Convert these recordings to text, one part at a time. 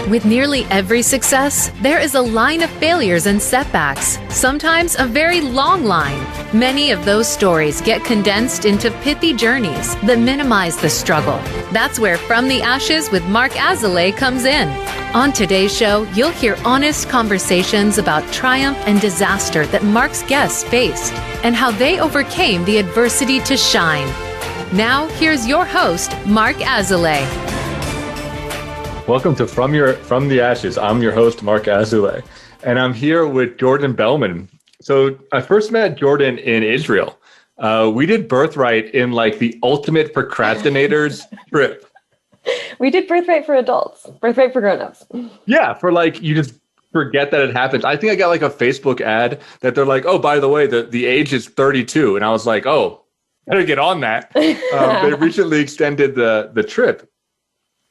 With nearly every success, there is a line of failures and setbacks, sometimes a very long line. Many of those stories get condensed into pithy journeys that minimize the struggle. That's where From the Ashes with Mark Azalea comes in. On today's show, you'll hear honest conversations about triumph and disaster that Mark's guests faced and how they overcame the adversity to shine. Now, here's your host, Mark Azalea. Welcome to From the Ashes. I'm your host, Mark Azalea, and I'm here with Jordan Bellman. So I first met Jordan in Israel. We did Birthright in like the ultimate procrastinators trip. We did Birthright for adults, Birthright for grown-ups. Yeah, for like, you just forget that it happens. I think I got like a Facebook ad that they're like, oh, by the way, the age is 32. And I was like, oh, better get on that. They recently extended the trip.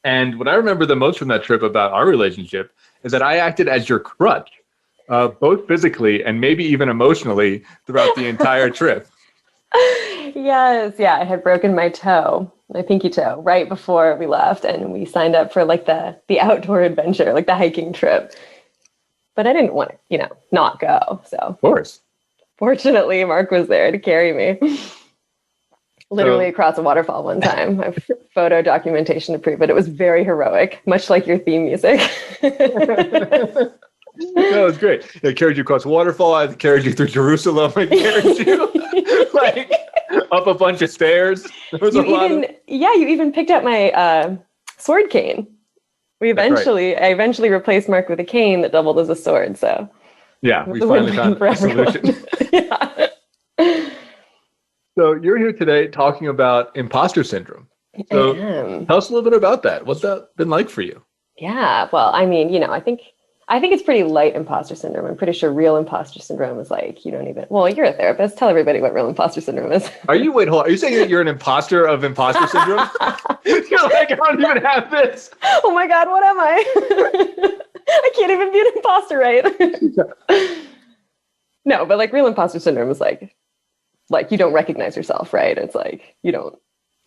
And what I remember the most from that trip about our relationship is that I acted as your crutch, both physically and maybe even emotionally throughout the entire trip. Yes, yeah, I had broken my toe, my pinky toe, right before we left, and we signed up for like the outdoor adventure, like the hiking trip. But I didn't want to, not go. So of course, fortunately, Mark was there to carry me. Literally across a waterfall one time. I have photo documentation to prove it. It was very heroic, much like your theme music. No, it was great. It carried you across a waterfall. I carried you through Jerusalem. I carried you like up a bunch of stairs. There was you even picked up my sword cane. I eventually replaced Mark with a cane that doubled as a sword. So yeah, we finally found a solution. Yeah. So you're here today talking about imposter syndrome. So tell us a little bit about that. What's that been like for you? Yeah, well, I mean, I think it's pretty light imposter syndrome. I'm pretty sure real imposter syndrome is like, you're a therapist. Tell everybody what real imposter syndrome is. Are you saying that you're an imposter of imposter syndrome? You're like, I don't even have this. Oh my God, what am I? I can't even be an imposter, right? No, but like real imposter syndrome is like you don't recognize yourself, right? It's like you don't.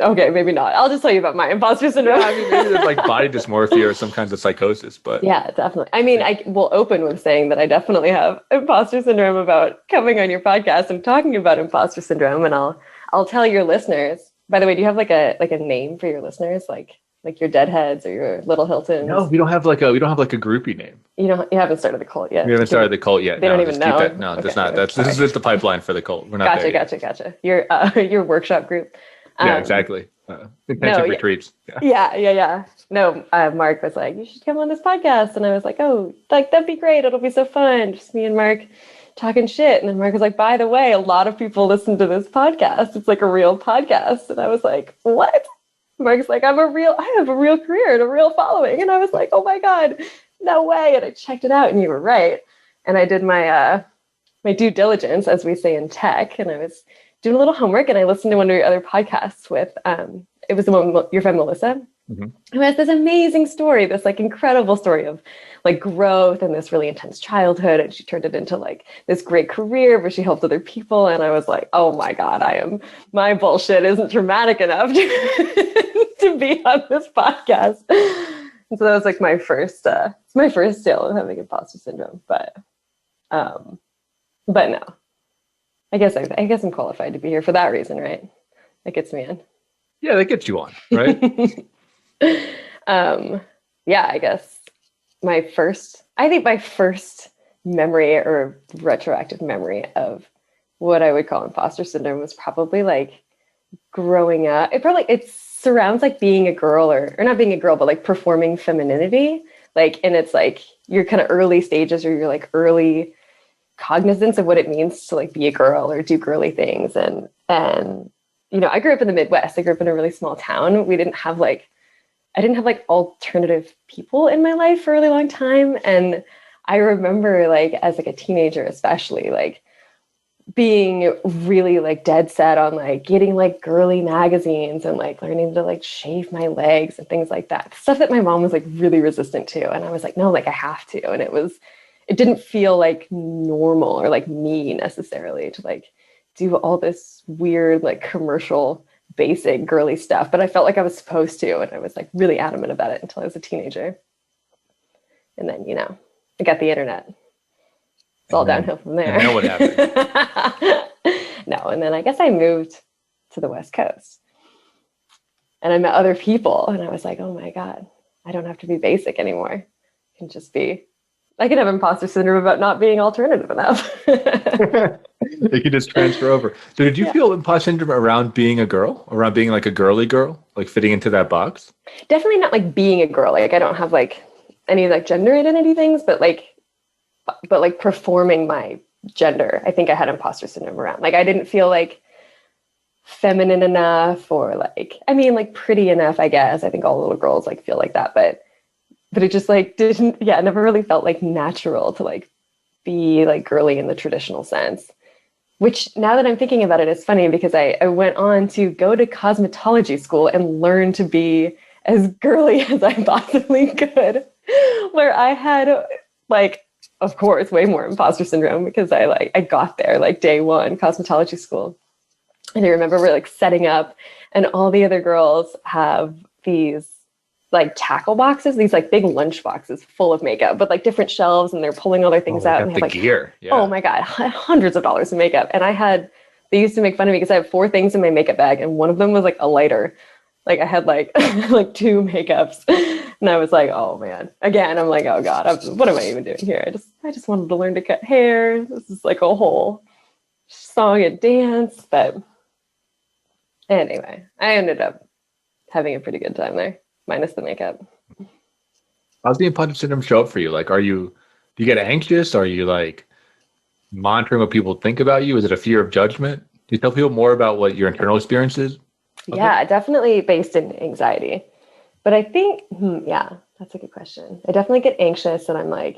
Okay, maybe not. I'll just tell you about my imposter syndrome. Yeah, I mean, maybe there's like body dysmorphia or some kinds of psychosis, but yeah, definitely. I mean, I will open with saying that I definitely have imposter syndrome about coming on your podcast and talking about imposter syndrome, and I'll tell your listeners. By the way, do you have like a name for your listeners, like your Deadheads or your Little Hiltons? No, we don't have like a groupie name. You haven't started the cult yet. We haven't started the cult yet. They don't even know. No, okay, that's not. This is just the pipeline for the cult. We're not there yet. Gotcha. Your workshop group. Yeah, exactly. Intensive retreats. Yeah. No, Mark was like, you should come on this podcast. And I was like, oh, like, that'd be great. It'll be so fun. Just me and Mark talking shit. And then Mark was like, by the way, a lot of people listen to this podcast. It's like a real podcast. And I was like, what? Mark's like, I have a real career and a real following. And I was like, oh my God, no way. And I checked it out and you were right. And I did my due diligence, as we say in tech. And I was doing a little homework and I listened to one of your other podcasts with, it was the one with your friend Melissa, who has this amazing story, this like incredible story of like growth and this really intense childhood. And she turned it into like this great career where she helped other people. And I was like, oh my God, my bullshit isn't dramatic enough to be on this podcast. And so that was like my first tale of having imposter syndrome. But no. I guess I'm qualified to be here for that reason, right? That gets me in. Yeah, that gets you on, right? Yeah, I guess my first memory or retroactive memory of what I would call imposter syndrome was probably like growing up. It surrounds like being a girl or not being a girl, but like performing femininity. Like, and it's like your kind of early stages or your like early cognizance of what it means to like be a girl or do girly things. And I grew up in the Midwest. I grew up in a really small town. I didn't have like alternative people in my life for a really long time. And I remember like as like a teenager, especially like being really like dead set on like getting like girly magazines and like learning to like shave my legs and things like that. Stuff that my mom was like really resistant to. And I was like, no, like I have to. And it didn't feel like normal or like me necessarily to like do all this weird, like commercial, basic girly stuff. But I felt like I was supposed to. And I was like really adamant about it until I was a teenager. And then, I got the internet. It's all downhill from there. And then what happened? No, and then I guess I moved to the West Coast. And I met other people, and I was like, oh my God, I don't have to be basic anymore. I can have imposter syndrome about not being alternative enough. It can just transfer over. So did you feel imposter syndrome around being a girl, around being like a girly girl, like fitting into that box? Definitely not like being a girl. Like I don't have like any like gender identity things, but like performing my gender. I think I had imposter syndrome around. Like I didn't feel like feminine enough or like pretty enough, I guess. I think all little girls like feel like that, but it just like didn't, it never really felt like natural to like be like girly in the traditional sense. Which now that I'm thinking about it, it's funny because I went on to go to cosmetology school and learn to be as girly as I possibly could, where I had like, of course, way more imposter syndrome because I got there like day one, cosmetology school. And I remember we're like setting up and all the other girls have these like tackle boxes, these like big lunch boxes full of makeup, but like different shelves, and they're pulling all their things out. And they have like gear. Yeah. Oh my God, hundreds of dollars of makeup. And they used to make fun of me because I have 4 things in my makeup bag, and one of them was like a lighter. Like I had like 2 makeups, and I was like, oh man. Again, I'm like, oh God, what am I even doing here? I just wanted to learn to cut hair. This is like a whole song and dance. But anyway, I ended up having a pretty good time there. Minus the makeup. How's the imposter syndrome show up for you? Like, do you get anxious? Are you like monitoring what people think about you? Is it a fear of judgment? Do you tell people more about what your internal experience is? Yeah, definitely based in anxiety. But I think, that's a good question. I definitely get anxious, and I'm like,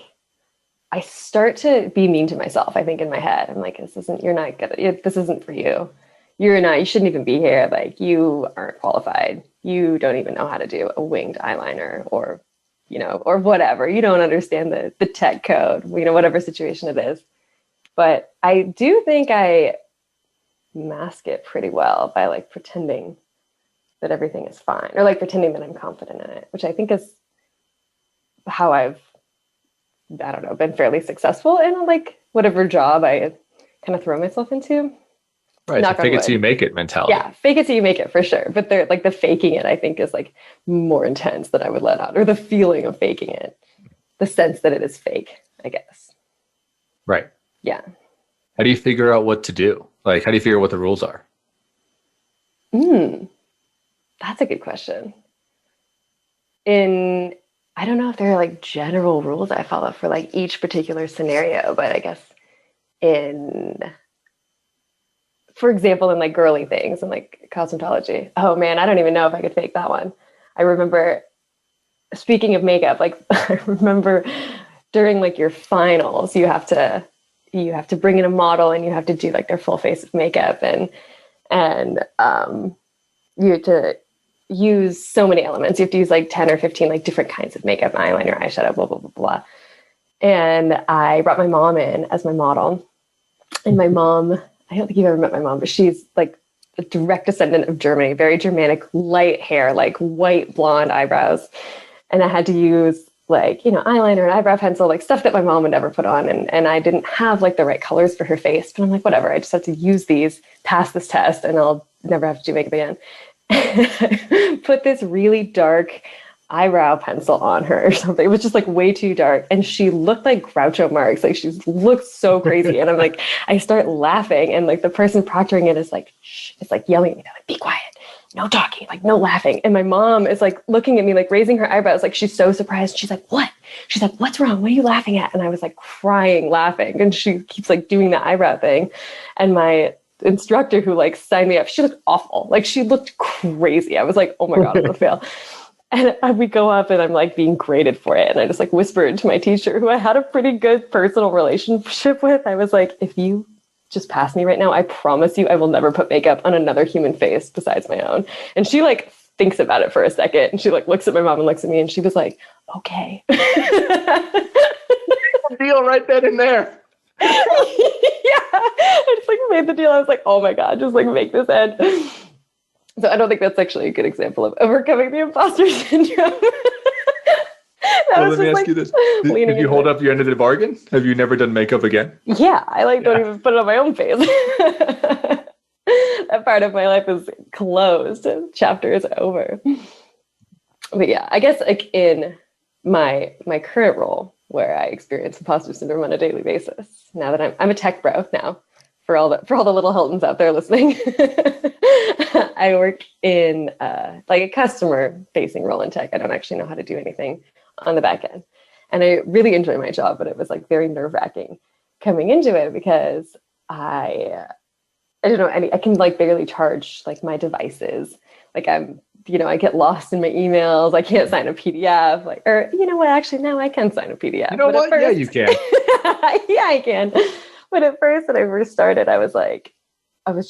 I start to be mean to myself. I think in my head, I'm like, you're not good. This isn't for you. You shouldn't even be here. Like, you aren't qualified. You don't even know how to do a winged eyeliner or whatever. You don't understand the tech code, whatever situation it is. But I do think I mask it pretty well by like pretending that everything is fine, or like pretending that I'm confident in it, which I think is how I've, been fairly successful in like whatever job I kind of throw myself into. Right, so fake it till you make it mentality. Yeah, fake it till you make it for sure. But they're like the faking it, I think, is like more intense than I would let out, or the feeling of faking it, the sense that it is fake, I guess. Right. Yeah. How do you figure out what to do? Like, how do you figure out what the rules are? That's a good question. I don't know if there are like general rules I follow for like each particular scenario, but I guess for example, in like girly things and like cosmetology. Oh man, I don't even know if I could fake that one. I remember, speaking of makeup, like I remember during like your finals, you have to bring in a model and you have to do like their full face of makeup, and you have to use so many elements. You have to use like 10 or 15 like different kinds of makeup, eyeliner, eyeshadow, blah, blah, blah, blah. And I brought my mom in as my model, and my mom, I don't think you've ever met my mom, but she's like a direct descendant of Germany, very Germanic, light hair, like white blonde eyebrows. And I had to use like, eyeliner and eyebrow pencil, like stuff that my mom would never put on. And I didn't have like the right colors for her face, but I'm like, whatever, I just have to use these, pass this test, and I'll never have to do makeup again. Put this really dark eyebrow pencil on her or something. It was just like way too dark, and she looked like Groucho Marx. Like, she looked so crazy. And I'm like, I start laughing, and like the person proctoring it is like, shh, it's like yelling at me, like, be quiet, no talking, like no laughing. And my mom is like looking at me, like raising her eyebrows, like she's so surprised. She's like, what? She's like, what's wrong? What are you laughing at? And I was like crying, laughing, and she keeps like doing the eyebrow thing. And my instructor who like signed me up, she looked awful. Like, she looked crazy. I was like, oh my God, I'm gonna fail. And we go up, and I'm like being graded for it. And I just like whispered to my teacher, who I had a pretty good personal relationship with. I was like, if you just pass me right now, I promise you I will never put makeup on another human face besides my own. And she like thinks about it for a second, and she like looks at my mom and looks at me, and she was like, okay. Deal right then and there. Yeah, I just like made the deal. I was like, oh my God, just like make this end. So I don't think that's actually a good example of overcoming the imposter syndrome. Well, let me ask you this. Did you hold up your end of the bargain? Have you never done makeup again? Yeah, I don't even put it on my own face. That part of my life is closed. Chapter is over. But yeah, I guess like in my current role where I experience imposter syndrome on a daily basis, now that I'm a tech bro now, for all the little Hiltons out there listening, I work in like a customer facing role in tech. I don't actually know how to do anything on the back end. And I really enjoy my job, but it was like very nerve-wracking coming into it because I don't know, I can like barely charge like my devices. Like I get lost in my emails. I can't sign a PDF. Like, or you know what? Actually, now I can sign a PDF. You know what? Yeah, you can. Yeah, I can. But at first, when I first started, I was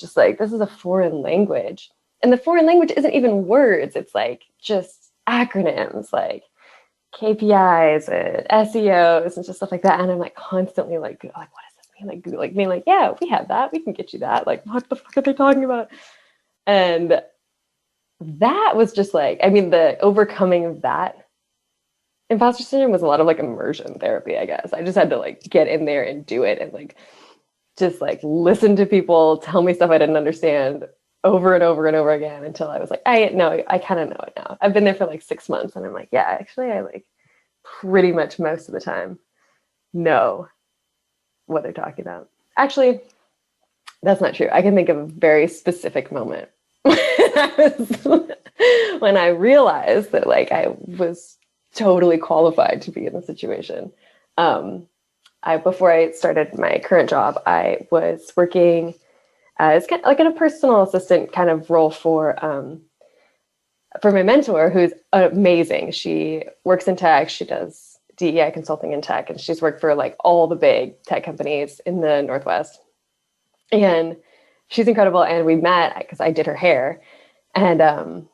just like, this is a foreign language, and the foreign language isn't even words. It's like just acronyms, like KPIs and SEOs and just stuff like that. And I'm like constantly like what does this mean? Like Google, like being like, yeah, we have that. We can get you that. Like, what the fuck are they talking about? And that was just like, I mean, the overcoming of that imposter syndrome was a lot of like immersion therapy, I guess. I just had to like get in there and do it and like just like listen to people tell me stuff I didn't understand over and over and over again until I was like, I kind of know it now. I've been there for like 6 months and I'm like, yeah, actually I like pretty much most of the time know what they're talking about. Actually, that's not true. I can think of a very specific moment when I realized that like I was totally qualified to be in the situation. Before I started my current job, I was working as kind of like in a personal assistant kind of role for my mentor, who's amazing. She works in tech. She does DEI consulting in tech, and she's worked for like all the big tech companies in the Northwest. And she's incredible. And we met because I did her hair, and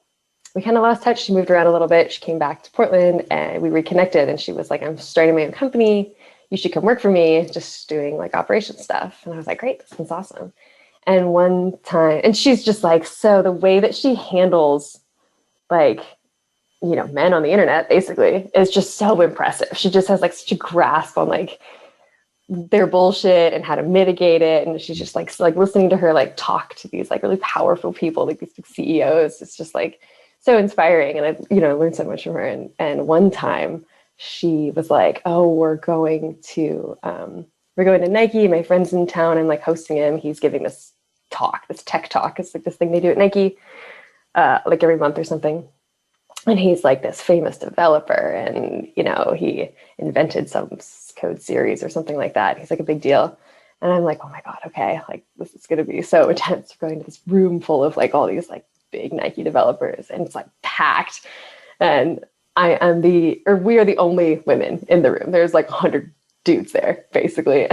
we kind of lost touch. She moved around a little bit. She came back to Portland and we reconnected, and she was like, I'm starting my own company. You should come work for me, just doing like operation stuff. And I was like, great, this one's awesome. And one time, and she's just like, so the way that she handles like, you know, men on the internet basically is just so impressive. She just has like such a grasp on like their bullshit and how to mitigate it. And she's just like listening to her like talk to these like really powerful people, like these big CEOs. It's just like so inspiring. And I, you know, learned so much from her. And one time she was like, oh, we're going to Nike. My friend's in town. I'm like hosting him. He's giving this talk, this tech talk. It's like this thing they do at Nike, like every month or something. And he's like this famous developer, and, you know, he invented some code series or something like that. He's like a big deal. And I'm like, oh my God, okay. Like, this is going to be so intense. We're going to this room full of like all these like big Nike developers, and it's like packed. And we are the only women in the room. There's like 100 dudes there, basically.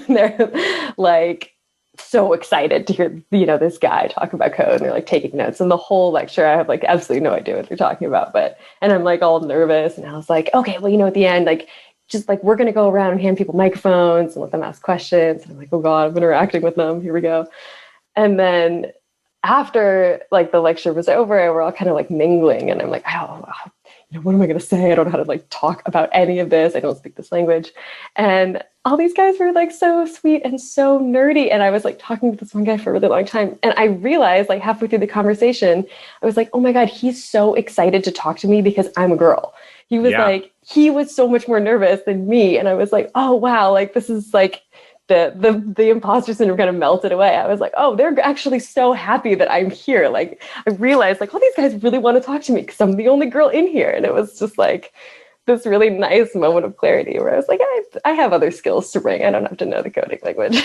They're like so excited to hear, you know, this guy talk about code, and they're like taking notes. And the whole lecture, I have like absolutely no idea what they're talking about, and I'm like all nervous. And I was like, okay, well, you know, at the end, like, just like, we're going to go around and hand people microphones and let them ask questions. And I'm like, oh God, I'm interacting with them. Here we go. And then after like the lecture was over, we're all kind of like mingling, and I'm like, oh, you know, what am I going to say? I don't know how to like talk about any of this. I don't speak this language. And all these guys were like so sweet and so nerdy. And I was like talking to this one guy for a really long time. And I realized like halfway through the conversation, I was like, oh my God, he's so excited to talk to me because I'm a girl. He was like, he was so much more nervous than me. And I was like, oh wow, like this is like the imposter syndrome kind of melted away. I was like, oh, they're actually so happy that I'm here. Like I realized like, oh, these guys really want to talk to me because I'm the only girl in here. And it was just like this really nice moment of clarity where I was like, I have other skills to bring. I don't have to know the coding language.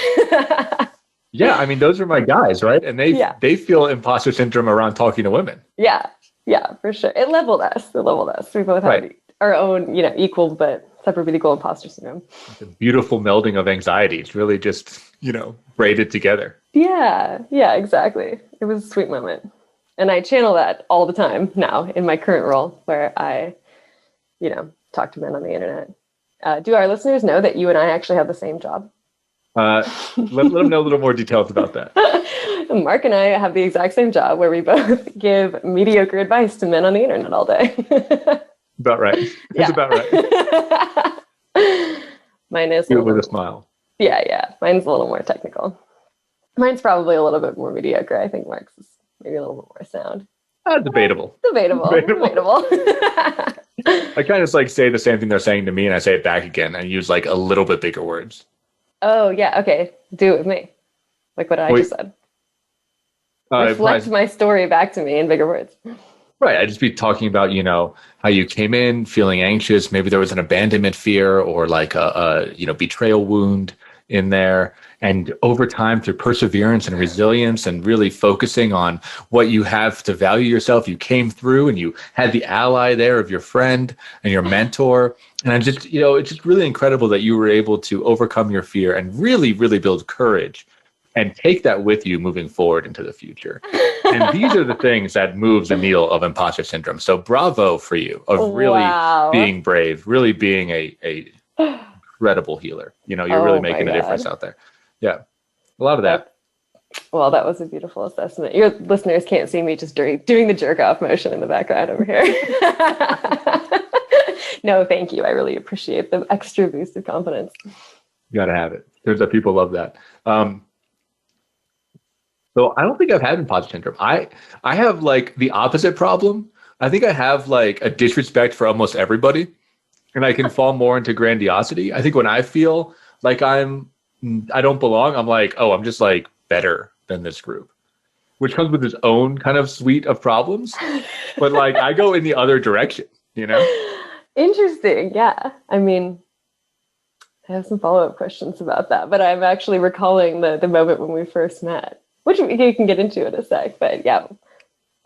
Yeah, I mean, those are my guys, right? And they feel imposter syndrome around talking to women. Yeah, for sure. It leveled us. We both had our own, you know, equal but separate but equal imposter syndrome. It's a beautiful melding of anxiety. It's really just, you know, braided together. Yeah, exactly. It was a sweet moment. And I channel that all the time now in my current role where I, you know, talk to men on the internet. Do our listeners know that you and I actually have the same job? Let them know a little more details about that. Mark and I have the exact same job where we both give mediocre advice to men on the internet all day. About right. It's about right. Mine is with a smile. Yeah. Mine's a little more technical. Mine's probably a little bit more mediocre. I think Mark's is maybe a little bit more sound. Debatable. Debatable. I kind of just like say the same thing they're saying to me, and I say it back again, and use like a little bit bigger words. Oh yeah, okay. Do it with me. Like what I just said. Reflect my story back to me in bigger words. Right. I'd just be talking about, how you came in feeling anxious. Maybe there was an abandonment fear or like a betrayal wound in there. And over time, through perseverance and resilience and really focusing on what you have to value yourself, you came through and you had the ally there of your friend and your mentor. And I just, it's just really incredible that you were able to overcome your fear and really, really build courage and take that with you moving forward into the future. And these are the things that move the needle of imposter syndrome. So bravo for you of really being brave, really being a incredible healer. You're really making a difference out there. Yeah, a lot of that. Well, that was a beautiful assessment. Your listeners can't see me just doing the jerk off motion in the background over here. No, thank you. I really appreciate the extra boost of confidence. You got to have it. There's that people love that. So I don't think I've had imposter syndrome. I have like the opposite problem. I think I have like a disrespect for almost everybody, and I can fall more into grandiosity. I think when I feel like I don't belong, I'm like, oh, I'm just like better than this group, which comes with its own kind of suite of problems. But like I go in the other direction, Interesting. Yeah. I mean, I have some follow-up questions about that, but I'm actually recalling the moment when we first met, which we can get into in a sec. But yeah,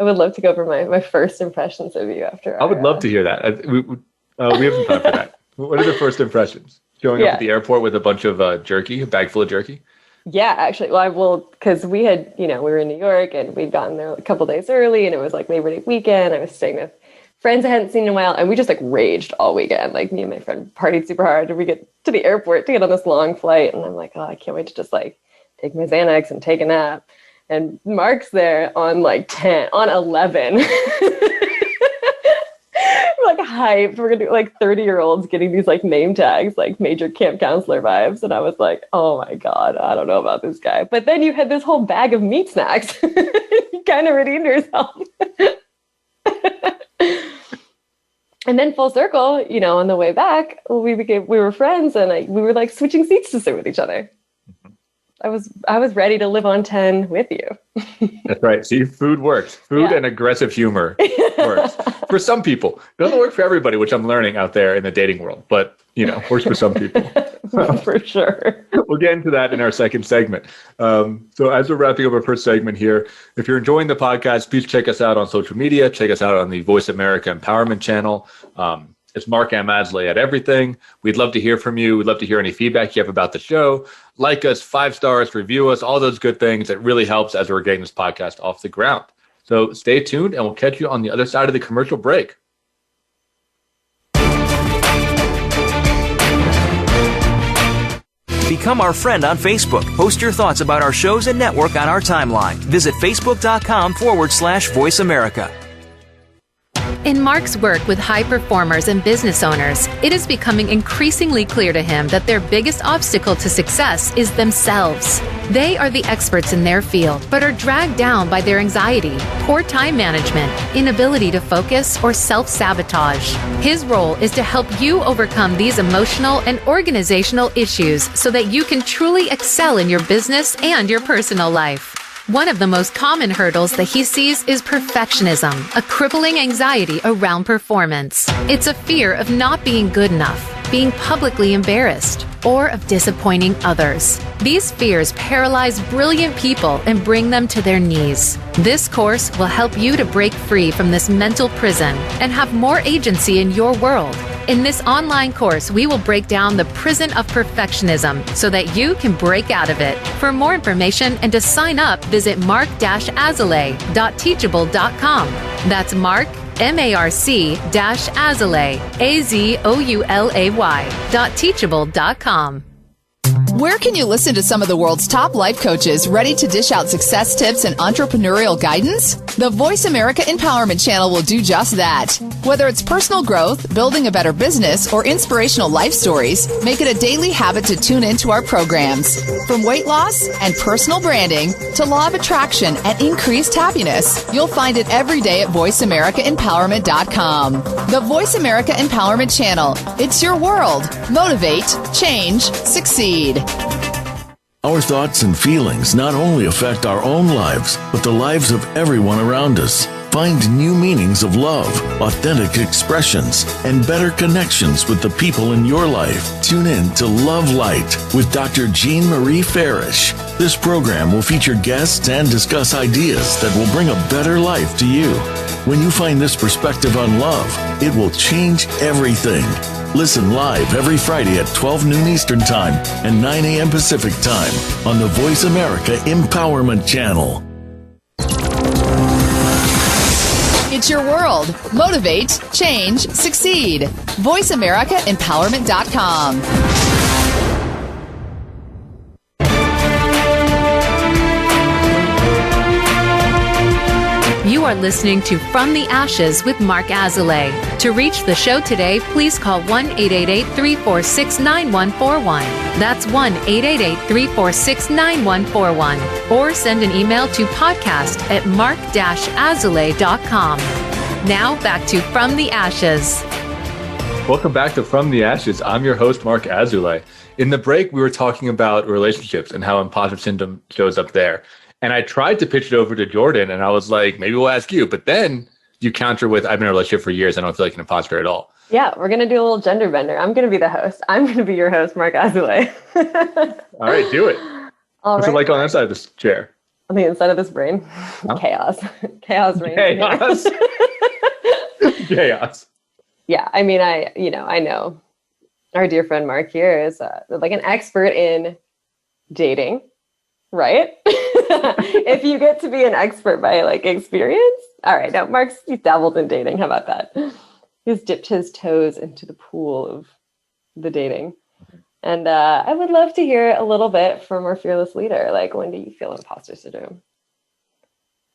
I would love to go over my first impressions of you after. I would love to hear that. We have some time for that. What are the first impressions? Showing up at the airport with a bunch of a bag full of jerky? Yeah, actually. Well, because we had, we were in New York and we'd gotten there a couple days early and it was like Labor Day weekend. I was staying with friends I hadn't seen in a while and we just like raged all weekend. Like me and my friend partied super hard and we get to the airport to get on this long flight. And I'm like, oh, I can't wait to just like take my Xanax and take a nap. And Mark's there on like 11. We're like hyped. We're gonna do like 30-year-olds getting these like name tags, like major camp counselor vibes. And I was like, oh my God, I don't know about this guy. But then you had this whole bag of meat snacks. You kind of redeemed yourself. And then full circle, on the way back, we were friends and we were like switching seats to sit with each other. I was ready to live on 10 with you. That's right. See, food works. Food and aggressive humor works. For some people. It doesn't work for everybody, which I'm learning out there in the dating world. But, works for some people. For sure. We'll get into that in our second segment. So as we're wrapping up our first segment here, if you're enjoying the podcast, please check us out on social media. Check us out on the Voice America Empowerment channel. It's Mark M. Asley at everything. We'd love to hear from you. We'd love to hear any feedback you have about the show. Like us, 5 stars, review us, all those good things. It really helps as we're getting this podcast off the ground. So stay tuned and we'll catch you on the other side of the commercial break. Become our friend on Facebook. Post your thoughts about our shows and network on our timeline. Visit facebook.com/Voice America. In Mark's work with high performers and business owners, it is becoming increasingly clear to him that their biggest obstacle to success is themselves. They are the experts in their field, but are dragged down by their anxiety, poor time management, inability to focus, or self-sabotage. His role is to help you overcome these emotional and organizational issues so that you can truly excel in your business and your personal life. One of the most common hurdles that he sees is perfectionism, a crippling anxiety around performance. It's a fear of not being good enough, being publicly embarrassed, or of disappointing others. These fears paralyze brilliant people and bring them to their knees. This course will help you to break free from this mental prison and have more agency in your world. In this online course, we will break down the prison of perfectionism so that you can break out of it. For more information and to sign up, visit mark-azalea.teachable.com. That's Mark, MARC-Azalea, AZOULAY.teachable.com. Where can you listen to some of the world's top life coaches ready to dish out success tips and entrepreneurial guidance? The Voice America Empowerment Channel will do just that. Whether it's personal growth, building a better business, or inspirational life stories, make it a daily habit to tune into our programs. From weight loss and personal branding to law of attraction and increased happiness, you'll find it every day at voiceamericaempowerment.com. The Voice America Empowerment Channel. It's your world. Motivate, change, succeed. Our thoughts and feelings not only affect our own lives, but the lives of everyone around us. Find new meanings of love, authentic expressions, and better connections with the people in your life. Tune in to Love Light with Dr. Jean Marie Farish. This program will feature guests and discuss ideas that will bring a better life to you. When you find this perspective on love, it will change everything. Listen live every Friday at 12 noon Eastern Time and 9 a.m. Pacific Time on the Voice America Empowerment Channel. It's your world. Motivate, change, succeed. VoiceAmericaEmpowerment.com. You are listening to From the Ashes with Mark Azoulay. To reach the show today, please call 1-888-346-9141. That's 1-888-346-9141. Or send an email to podcast@mark-azoulay.com. Now back to From the Ashes. Welcome back to From the Ashes. I'm your host, Mark Azoulay. In the break, we were talking about relationships and how imposter syndrome shows up there. And I tried to pitch it over to Jordan, and I was like, maybe we'll ask you. But then you counter with, I've been in a relationship for years. I don't feel like an imposter at all. Yeah, we're going to do a little gender bender. I'm going to be the host. I'm going to be your host, Mark Azoulay. All right, do it. What's it like on that side of this chair? On the inside of this brain? Huh? Chaos. Chaos reigns. Chaos. Chaos. Yeah, I mean, I know our dear friend Mark here is like an expert in dating, right? If you get to be an expert by like experience. All right, now he's dabbled in dating. How about that? He's dipped his toes into the pool of the dating. And I would love to hear a little bit from our fearless leader. Like, when do you feel imposter syndrome?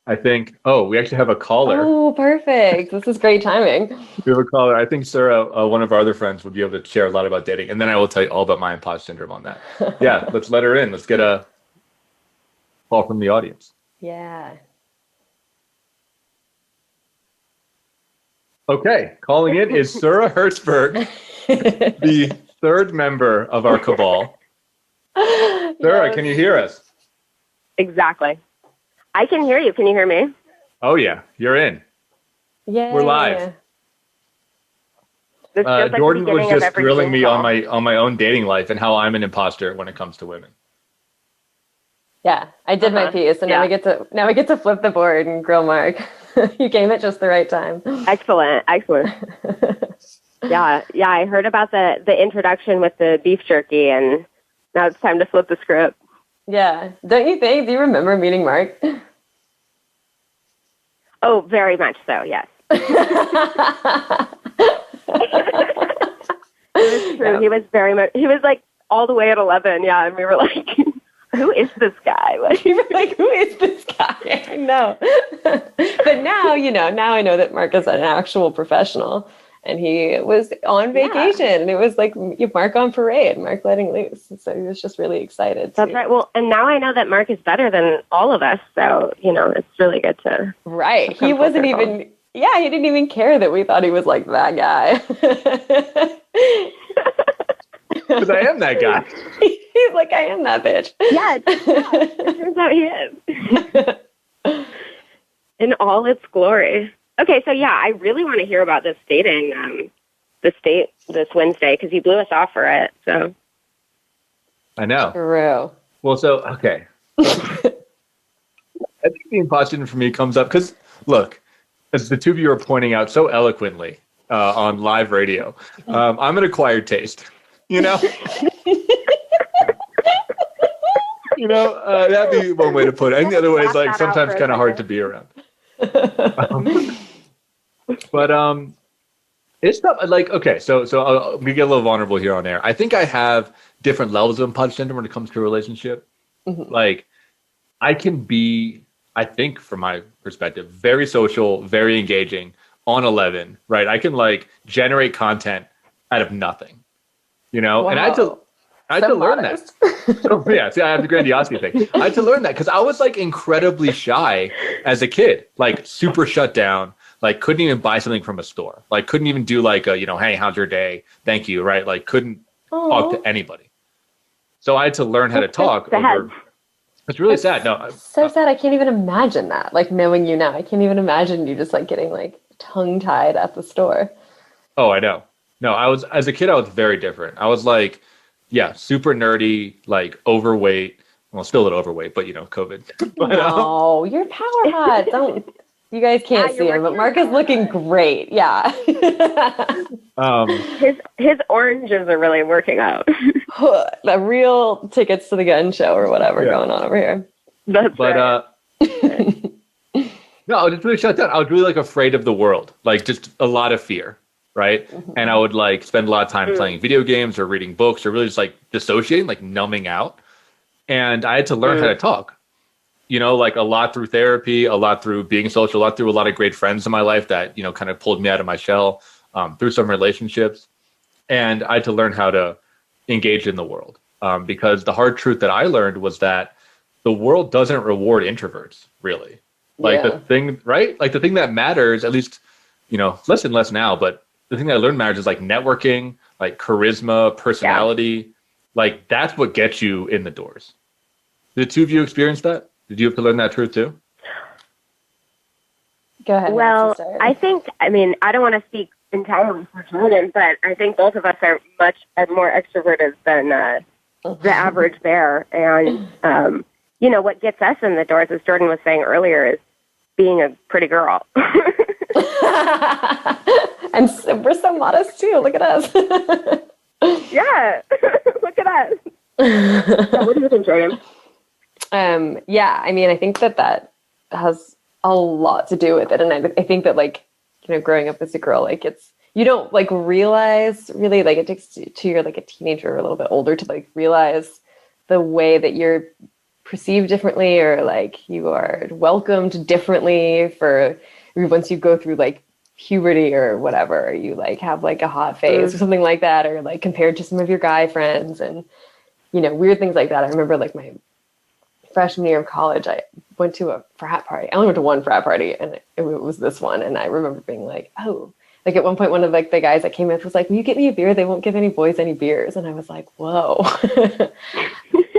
I think, we actually have a caller. Oh, perfect. This is great timing. We have a caller. I think Sarah, one of our other friends, would be able to share a lot about dating. And then I will tell you all about my imposter syndrome on that. Yeah, let's let her in. Let's get a call from the audience. Yeah. Okay, calling in is Sarah Hertzberg, the third member of our cabal. Sarah, can you hear us? Exactly. I can hear you. Can you hear me? Oh, yeah. You're in. Yeah. We're live. Jordan was just grilling me on my own dating life and how I'm an imposter when it comes to women. Yeah, I did my piece, and now we get to flip the board and grill Mark. You came at just the right time. Excellent. Yeah, I heard about the introduction with the beef jerky, and now it's time to flip the script. Yeah, don't you think? Do you remember meeting Mark? Oh, very much so, yes. It was true. Yeah. He was like all the way at 11, yeah, and we were like, who is this guy? You were like, who is this guy? I know. But now I know that Mark is an actual professional, and he was on vacation, and it was like Mark on parade, Mark letting loose. So he was just really excited. That's right. Well, and now I know that Mark is better than all of us. So, it's really good to. Right. He wasn't even, he didn't even care that we thought he was like that guy. Because I am that guy. He's like, I am that bitch. Yeah, it turns out he is. In all its glory. Okay, so I really want to hear about this dating, this Wednesday, because you blew us off for it. So I know. True. Well, so okay. I think the imposter syndrome for me comes up because, look, as the two of you are pointing out so eloquently on live radio, I'm an acquired taste. That'd be one way to put it. And the other way is like sometimes kind of hard to be around. But It's not like, okay, so we get a little vulnerable here on air. I think I have different levels of imposter syndrome when it comes to a relationship. Mm-hmm. Like, I can be, I think from my perspective, very social, very engaging on 11, right? I can like generate content out of nothing, you know? Wow. And I had to learn that. So, yeah, see, I have the grandiosity thing. I had to learn that because I was like incredibly shy as a kid, like super shut down. Like couldn't even buy something from a store. Like couldn't even do like a, you know, hey, how's your day? Thank you, right? Like couldn't talk to anybody. So I had to learn how to talk over. It's really sad. No, so sad. I can't even imagine that. Like knowing you now, I can't even imagine you just like getting like tongue tied at the store. Oh, I know. No, as a kid, I was very different. I was like, yeah, super nerdy, like overweight. Well, still a little overweight, but you know, COVID. But, no, you're power hot. Don't. You guys can't see him, but Mark is looking great. Yeah. His oranges are really working out. The real tickets to the gun show or whatever going on over here. That's right. No, I was just really shut down. I was really like afraid of the world, like just a lot of fear, right? Mm-hmm. And I would like spend a lot of time playing video games or reading books or really just like dissociating, like numbing out. And I had to learn how to talk. You know, like a lot through therapy, a lot through being social, a lot through a lot of great friends in my life that, you know, kind of pulled me out of my shell through some relationships. And I had to learn how to engage in the world because the hard truth that I learned was that the world doesn't reward introverts, really. Like the thing, right? Like the thing that matters, at least, you know, less and less now, but the thing that I learned matters is like networking, like charisma, personality. Like that's what gets you in the doors. Did the two of you experience that? Did you have to learn that truth too? Go ahead. Well, I think, I mean, I don't want to speak entirely for Jordan, but I think both of us are more extroverted than the average bear. And, you know, what gets us in the doors, as Jordan was saying earlier, is being a pretty girl. And we're so modest too. Look at us. Yeah. Look at us. So what do you think, Jordan? Yeah, I mean, I think that has a lot to do with it. And I think that, like, you know, growing up as a girl, like you don't like realize really, like it takes till you're like a teenager or a little bit older to like realize the way that you're perceived differently or like you are welcomed differently for once you go through like puberty or whatever, you like have like a hot phase or something like that, or like compared to some of your guy friends and, you know, weird things like that. I remember like my freshman year of college, I went to a frat party. I only went to one frat party and it was this one. And I remember being like, oh, like at one point, one of like the guys that came with was like, will you get me a beer? They won't give any boys any beers. And I was like, whoa.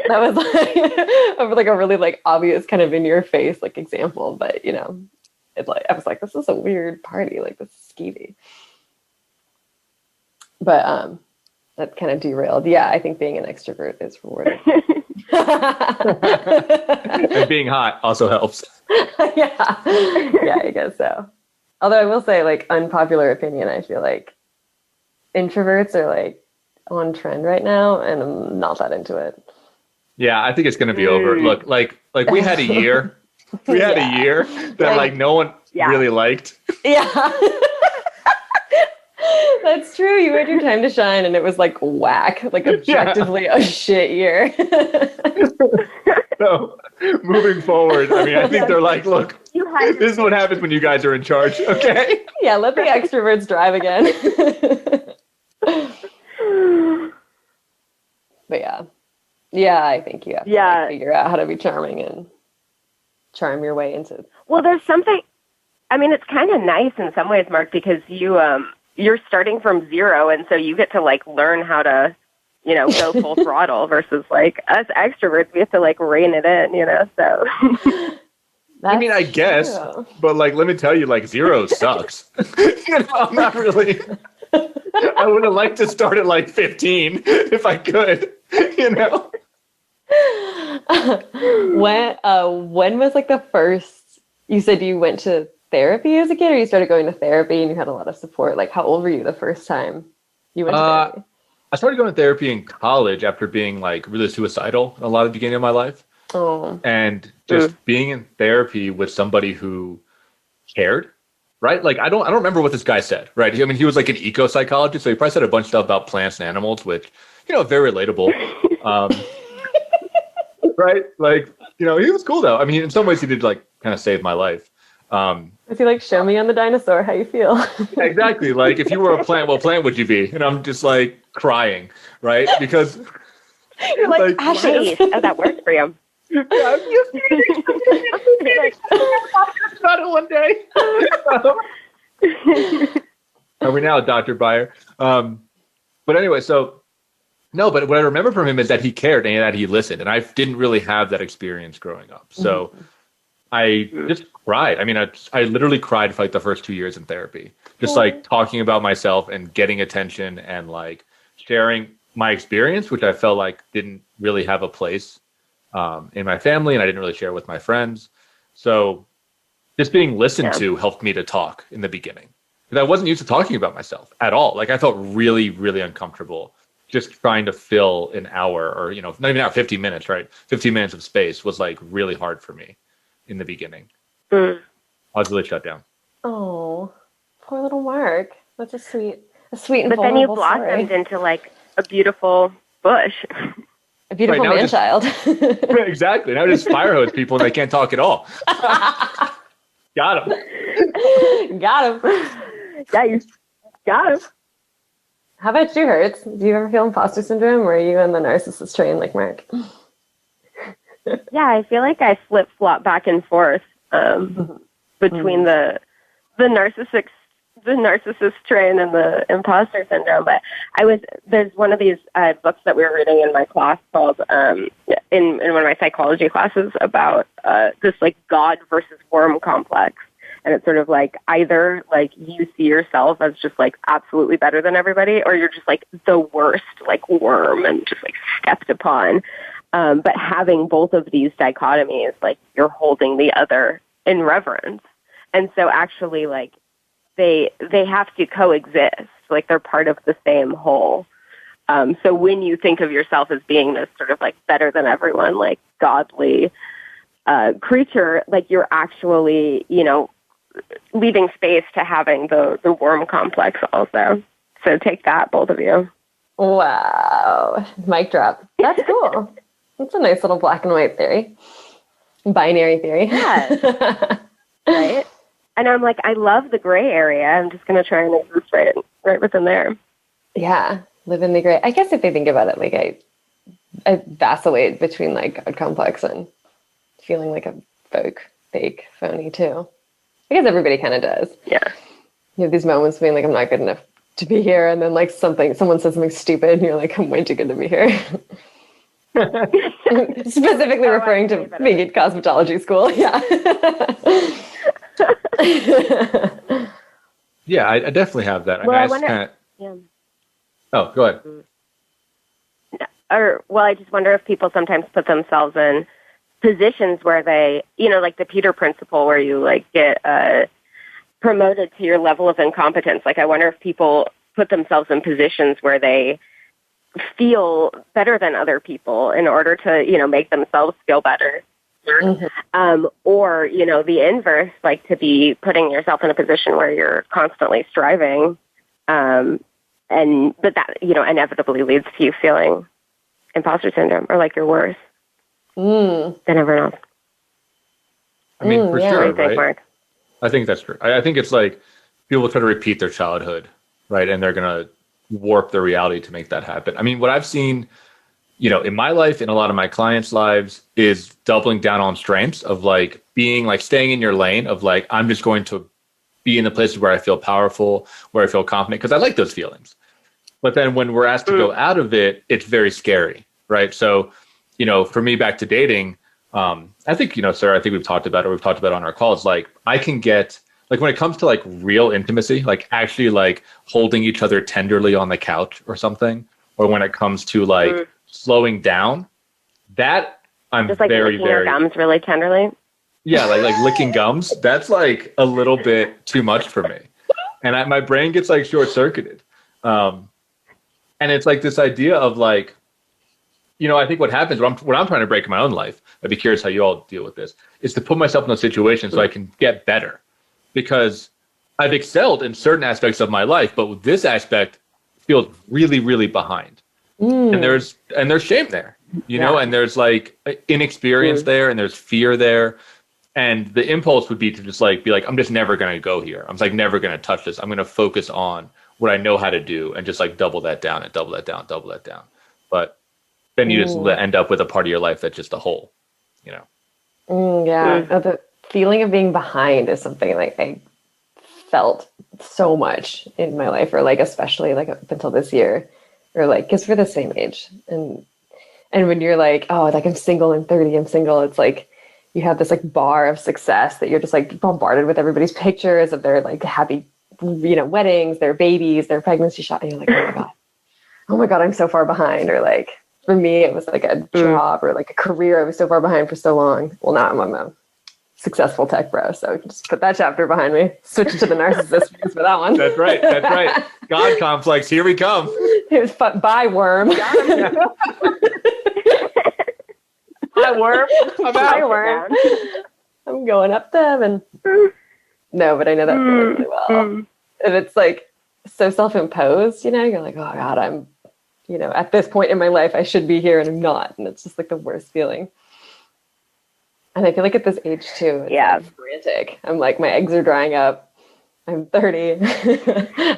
That was like a really like obvious kind of in your face, like example. But, you know, it like, I was like, this is a weird party. Like this is skeevy. But that kind of derailed. Yeah, I think being an extrovert is rewarding. And being hot also helps. Yeah, I guess so. Although I will say, like, unpopular opinion, I feel like introverts are like on trend right now, and I'm not that into it. Yeah, I think it's going to be over. Look, like we had a year. We had a year that like no one really liked. Yeah. That's true. You had your time to shine and it was like whack, like objectively a shit year. So moving forward, I mean, I think they're like, look, this is what happens when you guys are in charge. Okay. Yeah. Let the extroverts drive again. But yeah, I think you have to like, figure out how to be charming and charm your way into. Well, there's something, I mean, it's kind of nice in some ways, Mark, because you're starting from zero, and so you get to like learn how to, you know, go full throttle versus like us extroverts, we have to like rein it in, you know. So I mean, I guess, but like, let me tell you, like zero sucks. You know, I'm not really. I would have liked to start at like 15 if I could, you know. When was like the first? You said you went to therapy as a kid, or you started going to therapy and you had a lot of support? Like, how old were you the first time you went to therapy? I started going to therapy in college after being like really suicidal a lot of the beginning of my life. And just being in therapy with somebody who cared, right? Like, I don't remember what this guy said, right? I mean, he was like an eco-psychologist, so he probably said a bunch of stuff about plants and animals, which, very relatable. Right? Like, he was cool though. I mean, in some ways he did like kind of save my life. Is he like, show me on the dinosaur how you feel? Exactly. Like, if you were a plant, what plant would you be? And I'm just like crying, right? Because you're like ashes. Nice. Oh, that works for you. Yeah, got it one day. Are we now, Dr. Byer? But anyway, so no, but what I remember from him is that he cared and that he listened. And I didn't really have that experience growing up. So I just cried. I mean, I literally cried for like the first 2 years in therapy, just like talking about myself and getting attention and like sharing my experience, which I felt like didn't really have a place in my family, and I didn't really share with my friends. So just being listened to helped me to talk in the beginning. Because I wasn't used to talking about myself at all. Like, I felt really, really uncomfortable just trying to fill an hour or, not even an hour, 15 minutes, right? 15 minutes of space was like really hard for me in the beginning. I was really shut down. Oh, poor little Mark. That's a sweet and but then you vulnerable blossomed story. into like a beautiful bush. A beautiful man-child. Exactly. Now I just fire hose people and they can't talk at all. Got him. Got him. Yeah, you got him. How about you, Hertz? Do you ever feel imposter syndrome, or are you in the narcissist train like Mark? Yeah, I feel like I flip-flop back and forth between the narcissist train and the imposter syndrome. But there's one of these books that we were reading in my class called in one of my psychology classes about this like God versus worm complex. And it's sort of like either like you see yourself as just like absolutely better than everybody, or you're just like the worst like worm and just like stepped upon. But having both of these dichotomies, like you're holding the other in reverence. And so actually like they have to coexist, like they're part of the same whole. So when you think of yourself as being this sort of like better than everyone, like godly creature, like you're actually, leaving space to having the worm complex also. So take that, both of you. Wow. Mic drop. That's cool. That's a nice little black and white theory. Binary theory. Yeah. Right? And I'm like, I love the gray area. I'm just going to try and exist right within there. Yeah. Live in the gray. I guess if they think about it, like I vacillate between like God complex and feeling like a fake, phony too. I guess everybody kind of does. Yeah. You have these moments being like, I'm not good enough to be here. And then like someone says something stupid and you're like, I'm way too good to be here. Specifically referring to being in cosmetology school. Yeah. Yeah, I definitely have that. Well, Oh, go ahead. I just wonder if people sometimes put themselves in positions where they, like the Peter principle, where you like get promoted to your level of incompetence. Like, I wonder if people put themselves in positions where they feel better than other people in order to, make themselves feel better. Mm-hmm. Or, the inverse, like to be putting yourself in a position where you're constantly striving. But that, inevitably leads to you feeling imposter syndrome or like you're worse than everyone else. I mean, for sure, right? Mark? I think that's true. I think it's like people try to repeat their childhood, right? And they're going to warp their reality to make that happen. I mean, what I've seen, in my life, in a lot of my clients' lives, is doubling down on strengths of like being like staying in your lane of like, I'm just going to be in the places where I feel powerful, where I feel confident, because I like those feelings. But then when we're asked to go out of it, it's very scary, right? So, for me, back to dating, I think, Sarah, I think we've talked about on our calls, like I can get, like when it comes to like real intimacy, like actually like holding each other tenderly on the couch or something, or when it comes to like slowing down, that I'm just like very, licking your gums really tenderly. Yeah, like licking gums. That's like a little bit too much for me. And my brain gets like short-circuited. And it's like this idea of like, I think what happens when I'm trying to break in my own life, I'd be curious how you all deal with this, is to put myself in those situations so I can get better. Because I've excelled in certain aspects of my life, but with this aspect feels really, really behind. And there's shame there, you know, and there's like inexperience there, and there's fear there. And the impulse would be to just like be like, I'm just never going to go here. I'm like never going to touch this. I'm going to focus on what I know how to do and just like double that down and double that down, double that down. But then you just end up with a part of your life that's just a hole, you know? The feeling of being behind is something like I felt so much in my life, or like especially like up until this year, or like because we're the same age, and when you're like, oh, like I'm single, I'm 30, I'm single, it's like you have this like bar of success that you're just like bombarded with everybody's pictures of their like happy, you know, weddings, their babies, their pregnancy shot, and you're like, oh my god, I'm so far behind. Or like for me, it was like a job or like a career I was so far behind for so long. Well, now I'm a successful tech bro, so we can just put that chapter behind me. Switch to the narcissist because for that one. That's right. God complex. Here we come. It was bye worm. Bye worm. Bye worm. I'm going up to heaven. No, but I know that feeling really well. And it's like so self-imposed, you know, you're like, oh God, I'm, you know, at this point in my life, I should be here and I'm not. And it's just like the worst feeling. And I feel like at this age too, it's like frantic. I'm like, my eggs are drying up. I'm 30.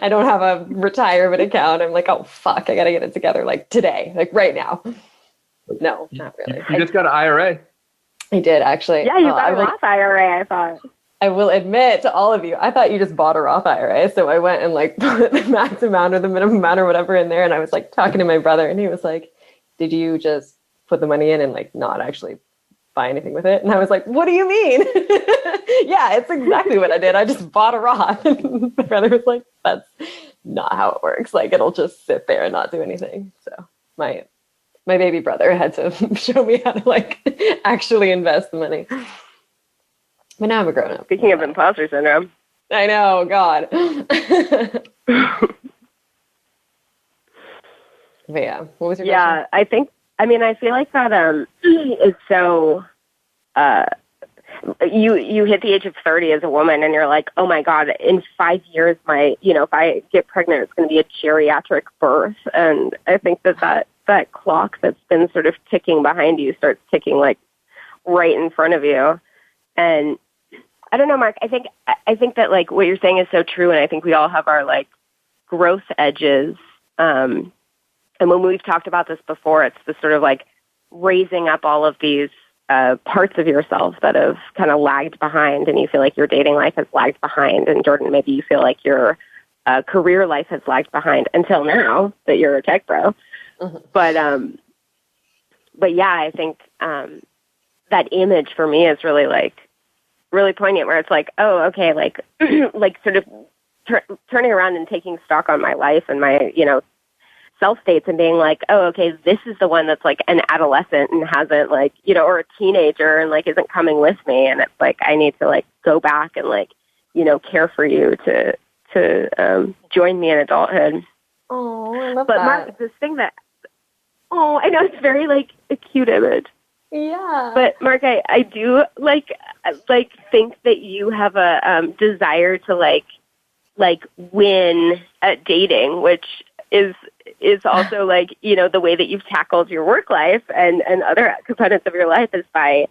I don't have a retirement account. I'm like, oh fuck, I got to get it together like today, like right now. No, not really. You just got an IRA. I did actually. Yeah, you got a Roth IRA, I thought. I will admit to all of you, I thought you just bought a Roth IRA. So I went and like put the max amount or the minimum amount or whatever in there. And I was like talking to my brother and he was like, did you just put the money in and like not actually buy anything with it? And I was like, what do you mean? Yeah, it's exactly what I did. I just bought a Roth. And my brother was like, that's not how it works. Like it'll just sit there and not do anything. So my baby brother had to show me how to like actually invest the money. But now I'm a grown up. Speaking of imposter syndrome. I know, God. But yeah, what was your question? I feel like that is so you hit the age of 30 as a woman and you're like, oh my God, in 5 years if I get pregnant it's gonna be a geriatric birth. And I think that clock that's been sort of ticking behind you starts ticking like right in front of you. And I don't know, Mark, I think that like what you're saying is so true, and I think we all have our like growth edges. And when we've talked about this before, it's the sort of like raising up all of these parts of yourself that have kind of lagged behind, and you feel like your dating life has lagged behind. And Jordan, maybe you feel like your career life has lagged behind until now that you're a tech bro. Mm-hmm. But yeah, I think that image for me is really poignant, where it's like, oh, okay, like like sort of turning around and taking stock on my life and my, you know, self states and being like, oh, okay, this is the one that's like an adolescent and hasn't like, you know, or a teenager and like isn't coming with me. And it's like, I need to like go back and like, you know, care for you to join me in adulthood. Oh, I love that. But Mark, this thing that, I know it's very like a cute image. Yeah. But Mark, I do like think that you have a desire to like win at dating, which is also like, you know, the way that you've tackled your work life and other components of your life is by